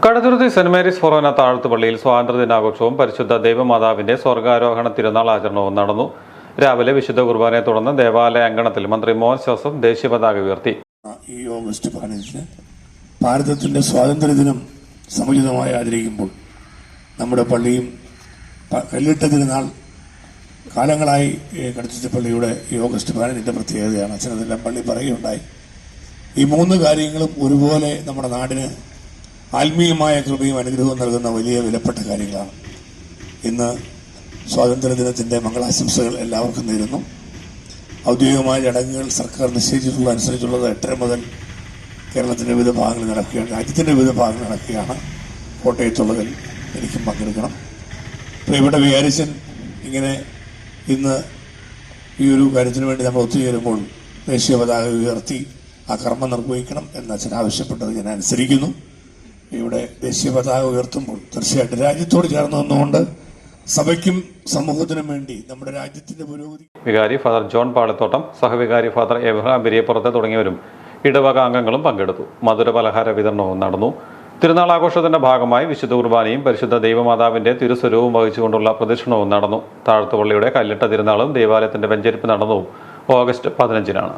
Kaduthuruthy saint Mary's ഫൊറോന താഴ്ത്തുപള്ളിയിൽ സ്വാതന്ത്ര്യദിനാഘോഷവും പരിശുദ്ധ ദൈവമാതാവിന്റെ സ്വർഗാരോഹണ തിരുനാൾ ആചരണവും നടന്നു. രാവിലെ വിശുദ്ധ കുർബാനയെ തുടർന്ന് ദേവാലയ അങ്കണത്തിൽ മന്ത്രി മോഹൻ ജോസഫ് ദേശീയ പതാക ഉയർത്തി. ഈ ഓഗസ്റ്റ് 15 ഭാരതത്തിന്റെ സ്വാതന്ത്ര്യദിനം സമുചിതമായി ആചരിക്കുമ്പോൾ നമ്മുടെ പള്ളിയും കല്ലിട്ട തിരുനാൾ കാലങ്ങളായി കടുത്തുരുത്തി പള്ളിയുടെ ഈ ഓഗസ്റ്റ് 15 പ്രത്യേകതയാണ്. അച്ഛനെല്ലാം പള്ളി പറയുകയുണ്ടായി. ഈ മൂന്ന് കാര്യങ്ങളും ഒരുപോലെ നമ്മുടെ നാടിന് ആത്മീയമായ കൃപയും അനുഗ്രഹവും നൽകുന്ന വലിയ വിലപ്പെട്ട കാര്യങ്ങളാണ്. ഇന്ന് സ്വാതന്ത്ര്യദിനത്തിന്റെ മംഗളാശംസകൾ എല്ലാവർക്കും നേരുന്നു. ഔദ്യോഗികമായ ചടങ്ങുകൾ സർക്കാർ നിശ്ചയിച്ചിട്ടുള്ള അനുസരിച്ചുള്ളത് 8:30 മുതൽ കേരളത്തിന്റെ വിവിധ ഭാഗങ്ങളിൽ നടക്കുകയാണ്, രാജ്യത്തിന്റെ വിവിധ ഭാഗങ്ങളിൽ നടക്കുകയാണ്. കോട്ടയത്തുള്ളതിൽ എനിക്കും പങ്കെടുക്കണം. പ്രിയപ്പെട്ട വികാരിച്ചൻ ഇങ്ങനെ ഇന്ന് ഈ ഒരു കാര്യത്തിന് വേണ്ടി നമ്മൾ ഒത്തുചേരുമ്പോൾ ദേശീയ പതാക ഉയർത്തി ആ കർമ്മം നിർവഹിക്കണം എന്ന് അച്ഛൻ ആവശ്യപ്പെട്ടത് ഞാൻ അനുസരിക്കുന്നു. ഇവിടെ ദേശീയ പതാക ഉയർത്തുമ്പോൾ തീർച്ചയായിട്ടും രാജ്യത്തോട് ചേർന്ന് നിന്നുകൊണ്ട് സഭയ്ക്കും സമൂഹത്തിനും വേണ്ടി നമ്മുടെ രാജ്യത്തിന്റെ പുരോഗതി. വികാരി ഫാദർ ജോൺ പാളത്തോട്ടം, സഹവികാരി ഫാദർ എബ്രഹാം ബിരിയപ്പുറത്ത് തുടങ്ങിയവരും ഇടവക അംഗങ്ങളും പങ്കെടുത്തു. മധുര പലഹാര വിതരണവും നടന്നു. തിരുനാൾ ആഘോഷത്തിന്റെ ഭാഗമായി വിശുദ്ധ കുർബാനയും പരിശുദ്ധ ദൈവമാതാവിന്റെ തിരുസ്വരൂപവും വഹിച്ചുകൊണ്ടുള്ള പ്രദക്ഷിണവും നടന്നു. താഴ്ത്തുപള്ളിയുടെ കല്ലിട്ട തിരുനാളും ദേവാലയത്തിന്റെ വെഞ്ചരിപ്പ് നടന്നതും ഓഗസ്റ്റ് 15-നാണ്.